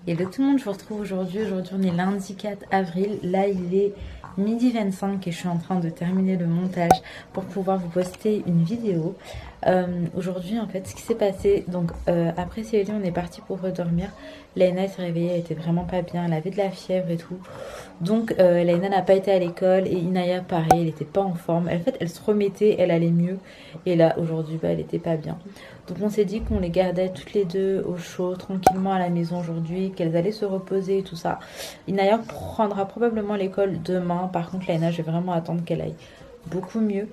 Hello tout le monde, je vous retrouve aujourd'hui. Aujourd'hui on est lundi 4 avril. Là il est midi 25 et je suis en train de terminer le montage pour pouvoir vous poster une vidéo. Aujourd'hui en fait ce qui s'est passé, donc après Céline on est parti pour redormir. Laina s'est réveillée, elle était vraiment pas bien, elle avait de la fièvre et tout. Donc Laina n'a pas été à l'école et Inaya pareil, elle était pas en forme. En fait elle se remettait, elle allait mieux. Et là aujourd'hui elle était pas bien. Donc on s'est dit qu'on les gardait toutes les deux au chaud, tranquillement à la maison aujourd'hui, qu'elles allaient se reposer et tout ça. Inaya prendra probablement l'école demain. Par contre, Laina, je vais vraiment attendre qu'elle aille beaucoup mieux.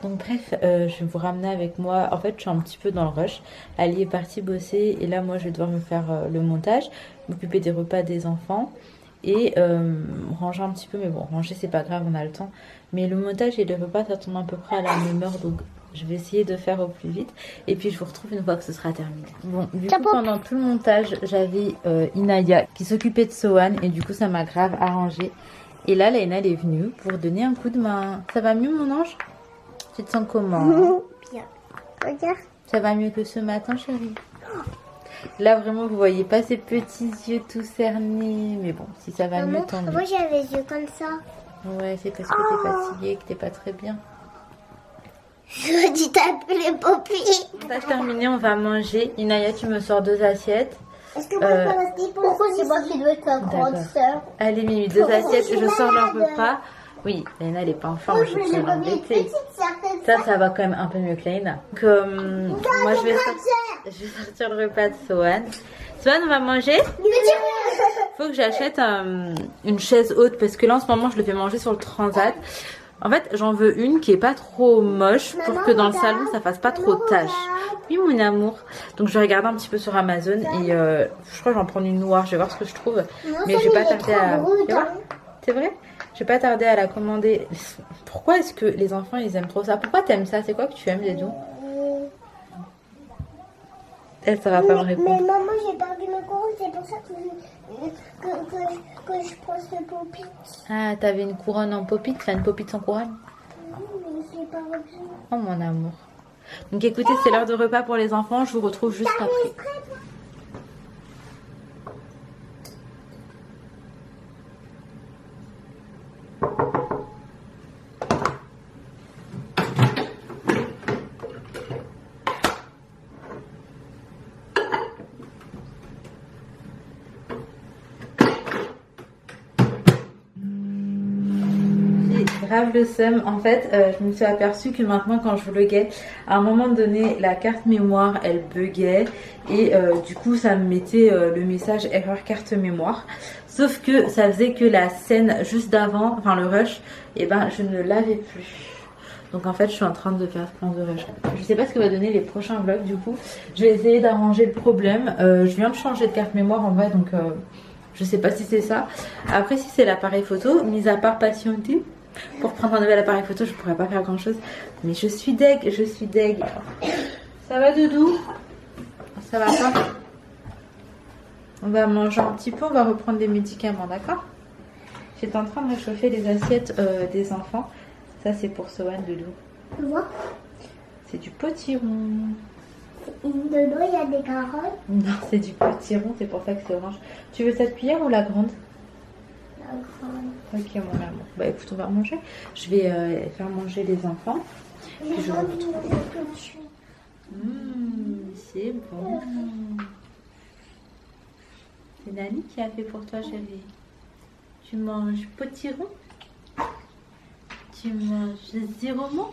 Donc bref, je vais vous ramener avec moi. En fait, je suis un petit peu dans le rush. Ali est partie bosser et là, moi, je vais devoir me faire le montage, m'occuper des repas des enfants et ranger un petit peu. Mais bon, ranger, c'est pas grave, on a le temps. Mais le montage et les repas, ça tombe à peu près à la même heure. Donc je vais essayer de faire au plus vite. Et puis je vous retrouve une fois que ce sera terminé. Bon, du coup, pendant tout le montage, j'avais Inaya qui s'occupait de Sohan. Et du coup, ça m'a grave arrangé. Et là, Laina, elle est venue pour donner un coup de main. Ça va mieux, mon ange? Tu te sens comment? Bien. Regarde. Ça va mieux que ce matin, chérie? Là, vraiment, vous voyez pas ces petits yeux tout cernés. Mais bon, si ça va mieux, tant mieux. Moi, j'avais les yeux comme ça. Ouais, c'est parce que t'es fatiguée, que t'es pas très bien. Je dis t'appeler Poppy. Montage terminé, on va manger. Inaya, tu me sors 2 assiettes. Est-ce que moi, je peux rester pour pourquoi c'est moi qui dois être la grande D'accord. sœur? Allez, Mimi, 2 assiettes. Je sors leur repas. Oui, Laina, elle est pas en forme. Je suis embêtée. Ça va quand même un peu mieux que Laina. Donc, moi, je vais sortir le repas de Sohan. Sohan, on va manger. Faut que j'achète une chaise haute parce que là, en ce moment, je le fais manger sur le transat. En fait, j'en veux une qui est pas trop moche pour que dans le salon, ça fasse pas trop de tâches. Oui, mon amour. Donc, je vais regarder un petit peu sur Amazon et je crois que j'en prends une noire. Je vais voir ce que je trouve. Mais je vais pas tarder à... C'est vrai? Je vais pas tarder à la commander. Pourquoi est-ce que les enfants, ils aiment trop ça? Pourquoi t'aimes ça? C'est quoi que tu aimes, Dédou? Elle, ça va pas me répondre. Mais maman, j'ai perdu mes couronnes, c'est pour ça que je prends ce Poppy. Ah, t'avais une couronne en pop-it? Enfin, une pop-it sans couronne? Mais c'est pas reçu. Oh, mon amour. Donc, écoutez, c'est l'heure de repas pour les enfants. Je vous retrouve juste après. Grave le seum. En fait, je me suis aperçue que maintenant quand je vloguais, à un moment donné, la carte mémoire, elle buguait et du coup, ça me mettait le message erreur carte mémoire. Sauf que ça faisait que la scène juste d'avant, enfin le rush, et ben je ne l'avais plus. Donc en fait, je suis en train de faire plein de rush. Je sais pas ce que va donner les prochains vlogs du coup. Je vais essayer d'arranger le problème. Je viens de changer de carte mémoire en vrai, donc je sais pas si c'est ça. Après, si c'est l'appareil photo, mis à part patienter. Pour prendre un nouvel appareil photo, je pourrais pas faire grand chose. Mais je suis deg, je suis deg. Ça va, Doudou? Ça va pas? On va manger un petit peu, on va reprendre des médicaments, d'accord? J'étais en train de réchauffer les assiettes des enfants. Ça, c'est pour Sohan, Doudou. Tu vois? C'est du potiron. Dedans, il y a des carottes. Non, c'est du potiron, c'est pour ça que c'est orange. Tu veux cette cuillère ou la grande? La grande. Ok, mon amour. Bah écoute, on va manger. Je vais faire manger les enfants. Puis je vous retrouve. C'est bon. C'est Nani qui a fait pour toi, chérie. Tu manges potiron? Tu manges zéromo?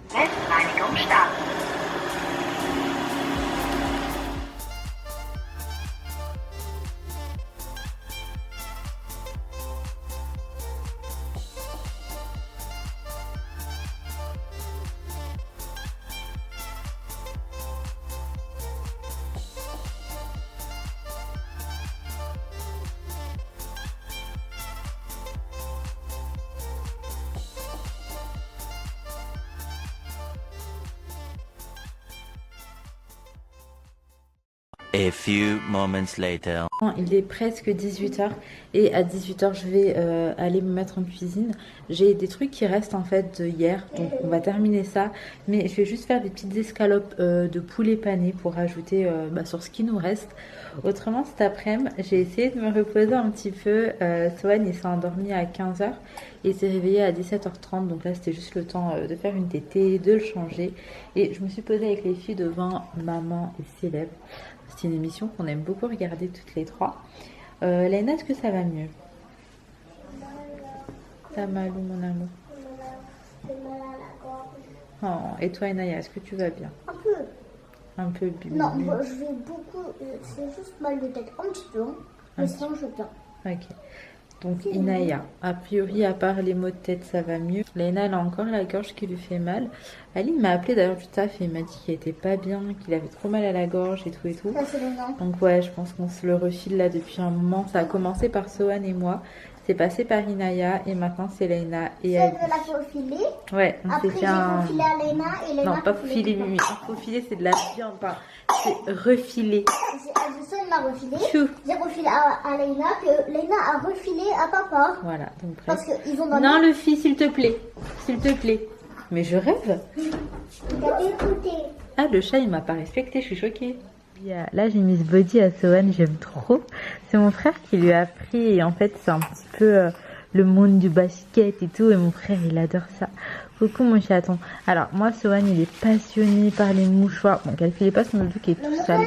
Festreinigung starten. A few moments later. Il est presque 18h et à 18h je vais aller me mettre en cuisine. J'ai des trucs qui restent en fait de hier, donc on va terminer ça. Mais je vais juste faire des petites escalopes de poulet pané pour rajouter sur ce qui nous reste. Autrement cet après-midi j'ai essayé de me reposer un petit peu. Sohan il s'est endormi à 15h et il s'est réveillé à 17h30. Donc là c'était juste le temps de faire une tétée, de le changer. Et je me suis posée avec les filles devant Maman et Célèbre. C'est une émission qu'on aime beaucoup regarder toutes les trois. Laina, est-ce que ça va mieux? T'as mal où, mon amour? J'ai mal à la gorge. Oh, et toi, Inaya, est-ce que tu vas bien? Un peu. Un peu bien. Non, moi, je vais beaucoup. C'est juste mal de tête, un petit peu. Hein, mais sinon, je vais bien. Ok. Donc, Inaya, a priori, à part les maux de tête, ça va mieux. Laina, elle a encore la gorge qui lui fait mal. Aline m'a appelé d'ailleurs du taf et il m'a dit qu'il était pas bien, qu'il avait trop mal à la gorge et tout et tout. Ça, c'est le nom. Donc ouais, je pense qu'on se le refile là depuis un moment. Ça a commencé par Sohan et moi. C'est passé par Inaya et maintenant c'est Laina et Ça, Abby. je vais la faufiler. Ouais, on Après, s'est j'ai fait un... faufilé à Léna et Léna Non, pas faufilé faufiler, à moi. Mimi. Faufiler, c'est de la viande. Enfin, c'est refiler. Ça, il m'a refilé. Tchou. J'ai refilé à Léna, que Léna a refilé à papa. Voilà, donc Parce bref. qu'ils ont donné. Non, le fils, s'il te plaît. S'il te plaît. Mais je rêve. T'as écouté. Ah, le chat, il m'a pas respecté, je suis choquée. Là, j'ai mis ce body à Sohan, j'aime trop. C'est mon frère qui lui a appris et en fait, c'est un petit peu le monde du basket et tout. Et mon frère, il adore ça. Coucou mon chaton. Alors, moi, Sohan, il est passionné par les mouchoirs. Bon, calculez pas son doudou qui est tout sale.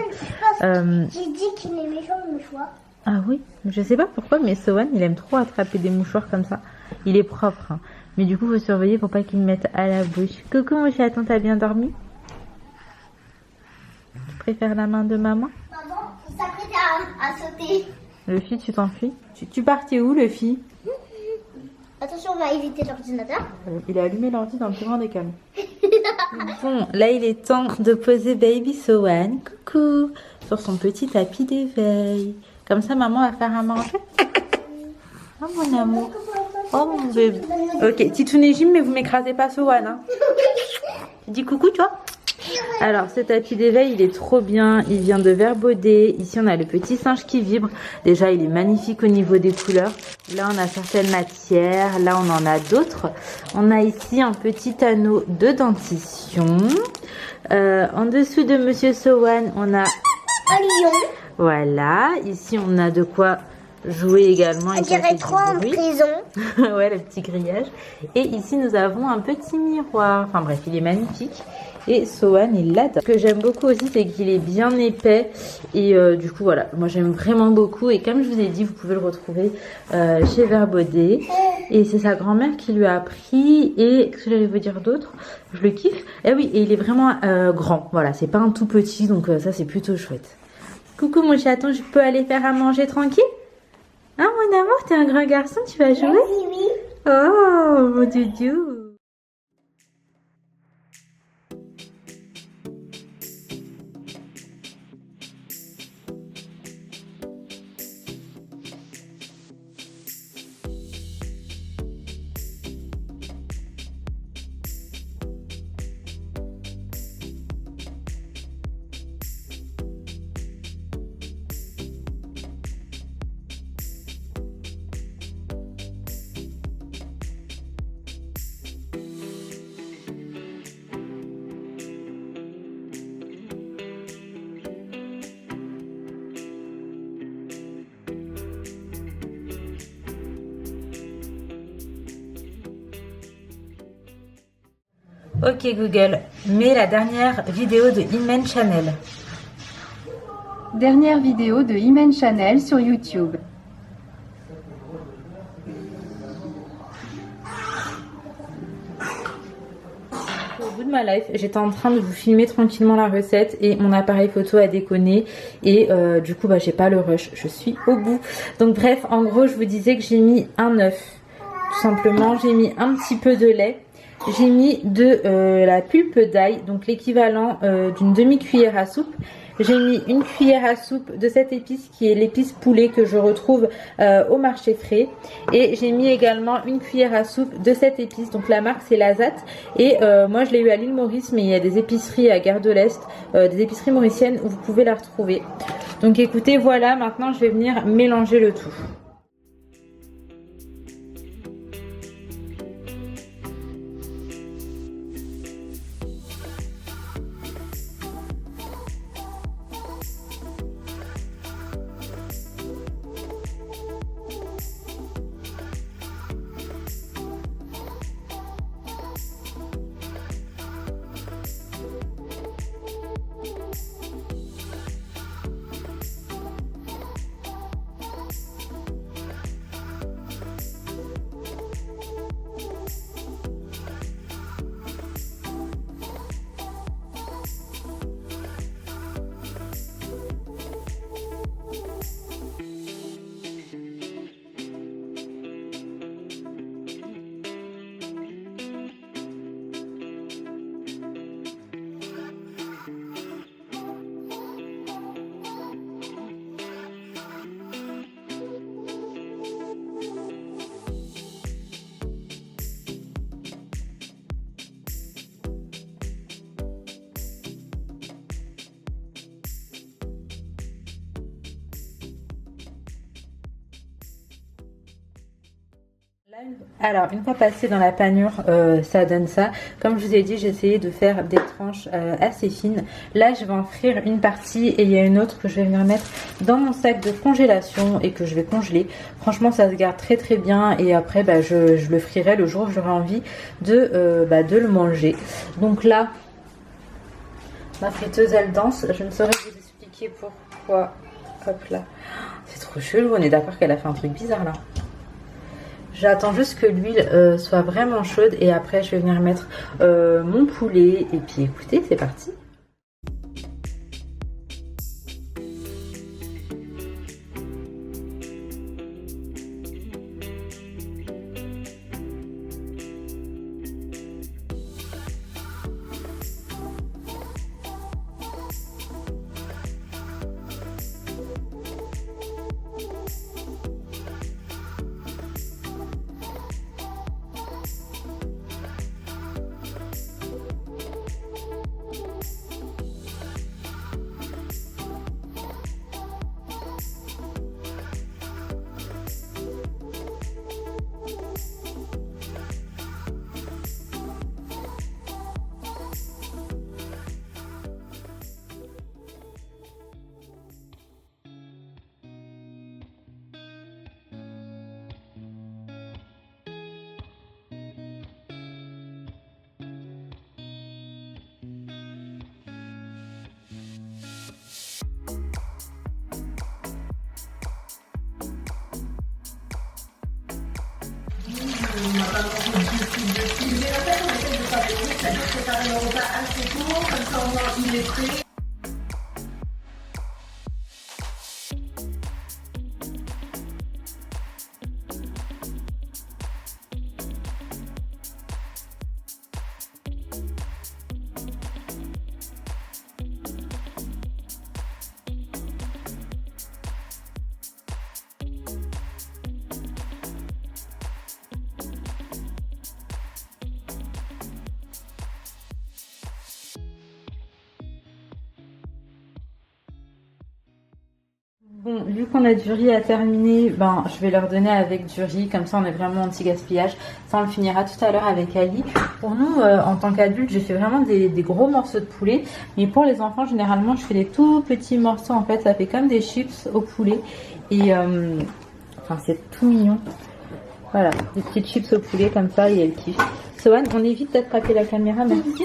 J'ai dit qu'il est méchant, le mouchoir. Ah oui, je sais pas pourquoi, mais Sohan, il aime trop attraper des mouchoirs comme ça. Il est propre, hein. Mais du coup, faut surveiller pour pas qu'il le mette à la bouche. Coucou mon chaton, t'as bien dormi? Tu préfères la main de maman? Maman, il s'apprête à sauter. Le fille, tu t'enfuis? Tu partais où, le fille? Attention, on va éviter l'ordinateur. Il a allumé l'ordi dans le plus grand des calmes. Bon, là, il est temps de poser Baby Sohan, coucou, sur son petit tapis d'éveil. Comme ça, maman va faire à manger. Oh, mon amour. Oh, mon bébé. Ok, Titounégime, mais vous m'écrasez pas Sohan, hein. Tu dis coucou, toi? Alors, ce tapis d'éveil, il est trop bien. Il vient de Verbaudet. Ici, on a le petit singe qui vibre. Déjà, il est magnifique au niveau des couleurs. Là, on a certaines matières. Là, on en a d'autres. On a ici un petit anneau de dentition. En dessous de Monsieur Sohan, on a... Un lion. Voilà. Ici, on a de quoi jouer également. On dirait trop en prison. Ouais, le petit grillage. Et ici, nous avons un petit miroir. Enfin bref, il est magnifique. Et Sohan, il l'adore. Ce que j'aime beaucoup aussi, c'est qu'il est bien épais. Et du coup, voilà, moi j'aime vraiment beaucoup. Et comme je vous ai dit, vous pouvez le retrouver chez Verbaudet. Et c'est sa grand-mère qui lui a appris. Et qu'est-ce que j'allais vous dire d'autre? Je le kiffe. Et oui, et il est vraiment grand. Voilà, c'est pas un tout petit. Donc ça, c'est plutôt chouette. Coucou mon chaton, je peux aller faire à manger tranquille? Hein, mon amour, t'es un grand garçon, tu vas jouer? Oui, oui. Oh, mon doudou. Ok Google, mets la dernière vidéo de Imen Channel. Dernière vidéo de Imen Channel sur YouTube. tout ma life, j'étais en train de vous filmer tranquillement la recette et mon appareil photo a déconné et du coup bah j'ai pas le rush, je suis au bout. Donc bref, en gros je vous disais que j'ai mis un œuf, tout simplement, j'ai mis un petit peu de lait, j'ai mis de la pulpe d'ail, donc l'équivalent d'une demi-cuillère à soupe. J'ai mis une cuillère à soupe de cette épice qui est l'épice poulet que je retrouve au marché frais. Et j'ai mis également une cuillère à soupe de cette épice. Donc la marque c'est Lazat. Et moi je l'ai eu à l'île Maurice, mais il y a des épiceries à Gare de l'Est, des épiceries mauriciennes où vous pouvez la retrouver. Donc écoutez, voilà, maintenant je vais venir mélanger le tout. Alors, une fois passé dans la panure, ça donne ça. Comme je vous ai dit, j'ai essayé de faire des tranches assez fines. Là, je vais en frire une partie et il y a une autre que je vais venir mettre dans mon sac de congélation et que je vais congeler. Franchement, ça se garde très très bien et après, bah, je le frierai le jour où j'aurai envie de le manger. Donc là, ma friteuse, elle danse. Je ne saurais vous expliquer pourquoi. Hop là. C'est trop chelou, on est d'accord qu'elle a fait un truc bizarre là. J'attends juste que l'huile soit vraiment chaude et après je vais venir mettre mon poulet et puis écoutez, c'est parti. Bon, vu qu'on a du riz à terminer, ben, je vais leur donner avec du riz, comme ça on est vraiment anti-gaspillage. Ça on le finira tout à l'heure avec Ali. Pour nous, en tant qu'adultes, j'ai fait vraiment des gros morceaux de poulet. Mais pour les enfants, généralement, je fais des tout petits morceaux. En fait, ça fait comme des chips au poulet. Et enfin, c'est tout mignon. Voilà, des petites chips au poulet comme ça et elle kiffe. Sohan, on évite d'attraper la caméra, merci.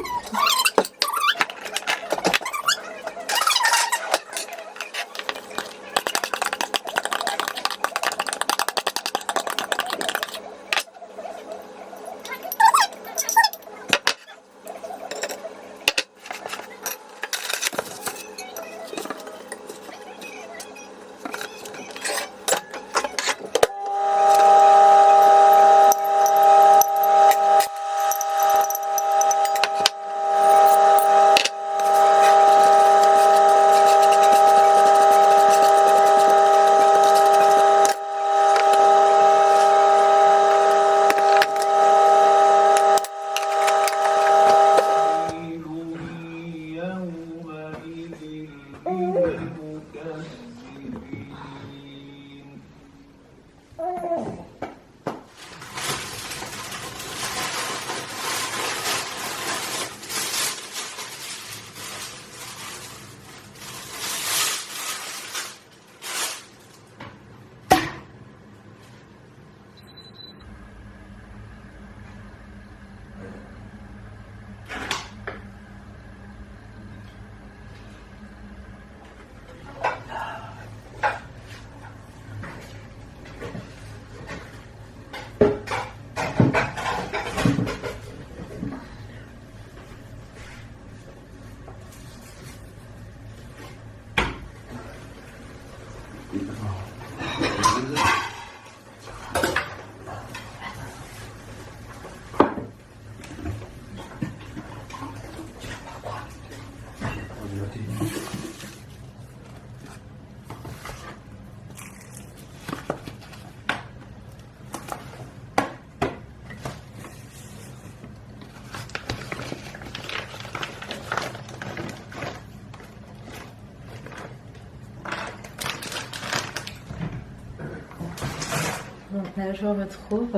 Bon, là je vous retrouve,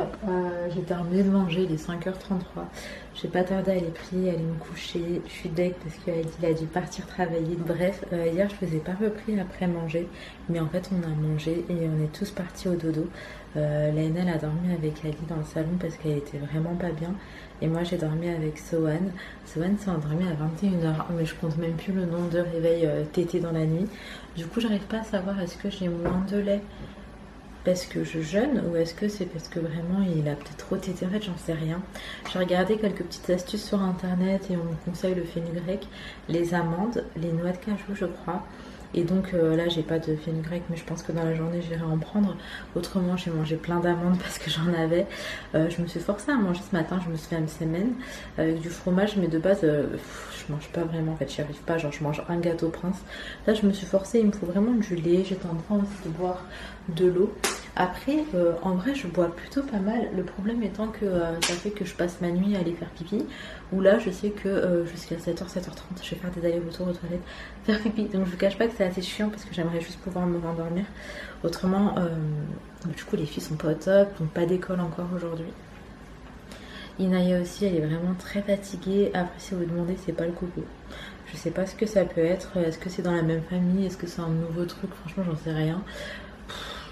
j'ai terminé de manger, il est 5h33, j'ai pas tardé à aller prier, à aller me coucher, je suis deg parce qu'il a dû partir travailler, bref, hier je vous ai pas repris après manger, mais en fait on a mangé et on est tous partis au dodo. Laënelle a dormi avec Ali dans le salon parce qu'elle était vraiment pas bien, et moi j'ai dormi avec Sohan. Sohan s'est endormi à 21h, mais je compte même plus le nombre de réveils tétés dans la nuit. Du coup j'arrive pas à savoir est-ce que j'ai moins de lait parce que je jeûne ou est-ce que c'est parce que vraiment il a peut-être trop tété. En fait j'en sais rien. J'ai regardé quelques petites astuces sur internet et on me conseille le fenugrec, les amandes, les noix de cajou je crois. Et donc là j'ai pas de fenugrec, mais je pense que dans la journée j'irai en prendre. Autrement j'ai mangé plein d'amandes parce que j'en avais. Je me suis forcée à manger ce matin, je me suis fait une semaine avec du fromage, mais de base je mange pas vraiment, en fait j'y arrive pas, genre je mange un gâteau prince. Là je me suis forcée, il me faut vraiment du lait, j'étais en train aussi de boire de l'eau. Après, en vrai, je bois plutôt pas mal. Le problème étant que ça fait que je passe ma nuit à aller faire pipi. Ou là, je sais que jusqu'à 7h, 7h30, je vais faire des allers-retours aux toilettes, faire pipi. Donc je vous cache pas que c'est assez chiant parce que j'aimerais juste pouvoir me rendormir. Autrement, du coup, les filles sont pas au top, donc pas d'école encore aujourd'hui. Inaya aussi, elle est vraiment très fatiguée. Après, si vous vous demandez, c'est pas le coco. Je sais pas ce que ça peut être. Est-ce que c'est dans la même famille? Est-ce que c'est un nouveau truc? Franchement, j'en sais rien.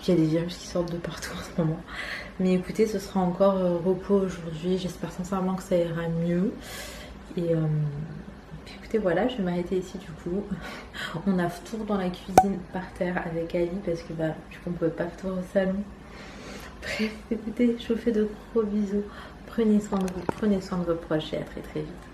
Il y a des virus qui sortent de partout en ce moment. Mais écoutez, ce sera encore repos aujourd'hui. J'espère sincèrement que ça ira mieux. Et puis écoutez, voilà, je vais m'arrêter ici du coup. On a tour dans la cuisine par terre avec Ali parce que bah, du coup, on ne pouvait pas tour au salon. Bref, écoutez, je vous fais de gros bisous. Prenez soin de vous, prenez soin de vos proches et à très très vite.